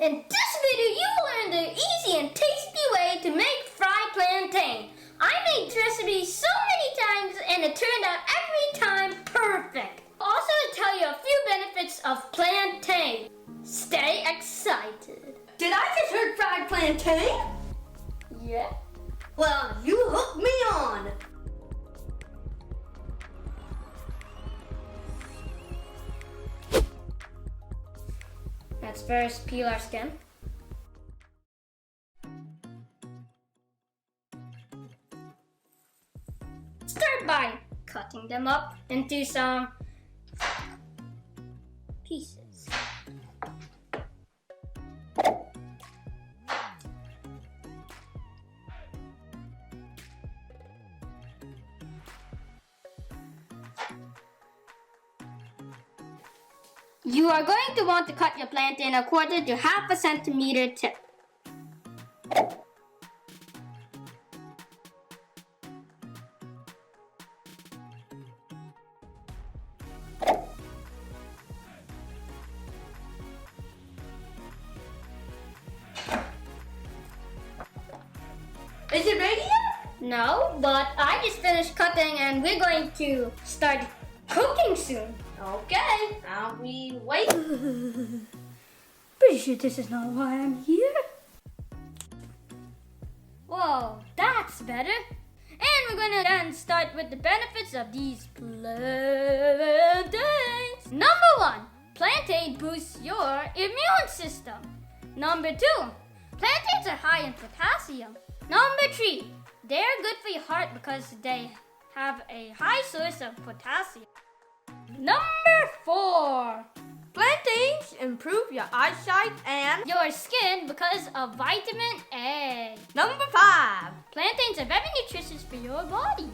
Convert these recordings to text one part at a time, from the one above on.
In this video, you will learn the easy and tasty way to make fried plantain. I made this recipe so many times and it turned out every time perfect. I'll also tell you a few benefits of plantain. Stay excited. Did I just heard fried plantain? Yeah. Well, you hooked me on. Let's first peel our skin. Start by cutting them up into some pieces. You are going to want to cut your plantain 1/4 to 1/2 centimeter tip. Is it ready yet? No, but I just finished cutting and we're going to start cooking soon. Okay, now we wait. Pretty sure this is not why I'm here. Whoa, that's better. And we're gonna then start with the benefits of these plantains. Number 1, plantain boosts your immune system. Number 2, plantains are high in potassium. Number 3, they're good for your heart because they have a high source of potassium. Number 4, Plantains improve your eyesight and your skin because of vitamin A. Number 5. Plantains are very nutritious for your body.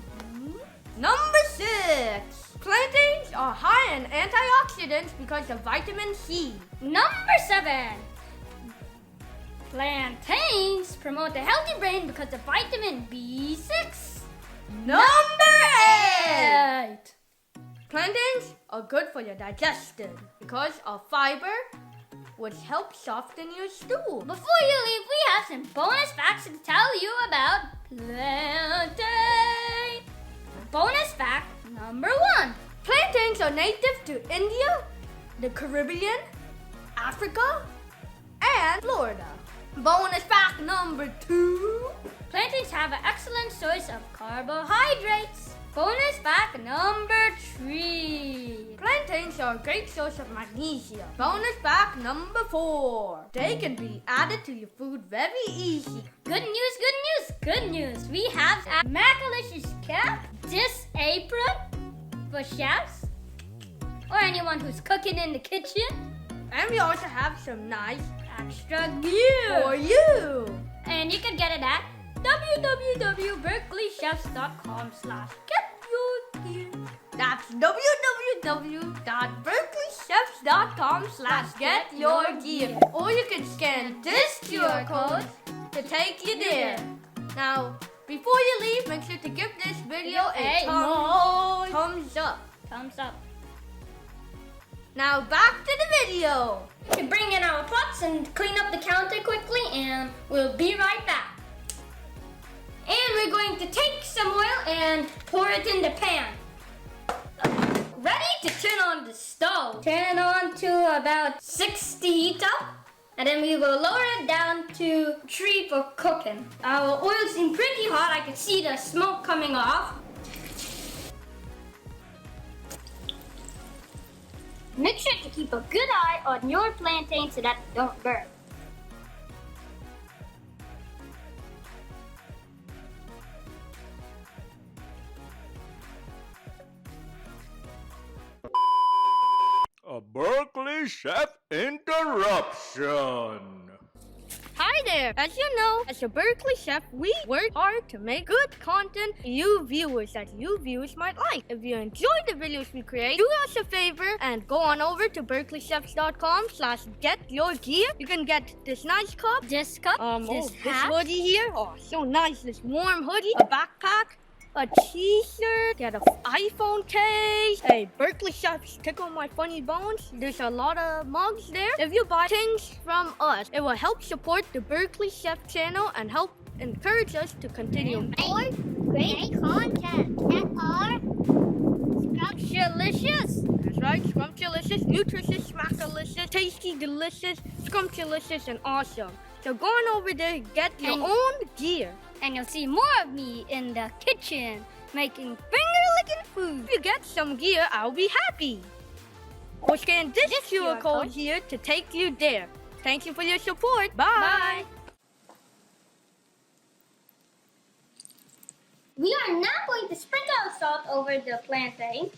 Number 6. Plantains are high in antioxidants because of vitamin C. Number 7, plantains promote a healthy brain because of vitamin B6. Number 8. Plantains are good for your digestion because of fiber, which helps soften your stool. Before you leave, we have some bonus facts to tell you about plantain. Bonus fact number 1. Plantains are native to India, the Caribbean, Africa, and Florida. Bonus fact number 2. Plantains have an excellent source of carbohydrates. Bonus fact number 3. Plantains are a great source of magnesium. Bonus fact number 4. They can be added to your food very easy. Good news, good news, good news. We have a Macalicious cap, this apron for chefs or anyone who's cooking in the kitchen. And we also have some nice Extra gear for you. And you can get it at www.berkeleychefs.com/getyourgear. That's www.berkeleychefs.com/getyourgear. Or you can scan this QR code to take you there. Now, before you leave, make sure to give this video a thumbs up. Thumbs up. Now back to the video. We bring in our pots and clean up the counter quickly and we'll be right back. And we're going to take some oil and pour it in the pan. Ready to turn on the stove. Turn it on to about 60 heat up. And then we will lower it down to 3 for cooking. Our oil seems pretty hot. I can see the smoke coming off. Make sure to keep a good eye on your plantain so that they don't burn. A Berkeley Chef interruption. Hi there! As you know, as a Berkeley Chef, we work hard to make good content for you viewers that you viewers might like. If you enjoy the videos we create, do us a favor and go on over to berkeleychefs.com/getyourgear. You can get this nice cup, This this hat. hoodie here. Oh, so nice. This warm hoodie, a backpack, a t-shirt, get an iPhone case, a Berkeley Chef Tickle My Funny Bones. There's a lot of mugs there. If you buy things from us, it will help support the Berkeley Chef channel and help encourage us to continue more Great content that are scrumptious. That's right, scrumptious, nutritious, smackalicious, tasty, delicious, scrumptious, and awesome. So go on over there, get your own gear. And you'll see more of me in the kitchen making finger-licking food. If you get some gear, I'll be happy. Or scan this QR code here to take you there. Thank you for your support. Bye. We are now going to sprinkle our salt over the plantain.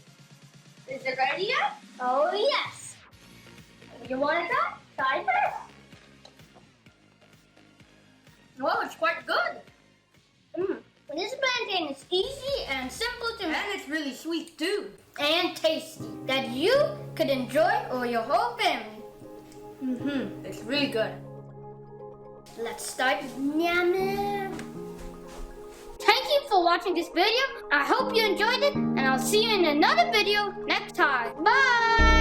Is it ready yet? Oh, yes. You want to try? Try first. Oh, it's quite good. This plantain is easy and simple to make. And it's really sweet too. And tasty that you could enjoy or your whole family. It's really good. Let's start yamming. Thank you for watching this video. I hope you enjoyed it, and I'll see you in another video next time. Bye!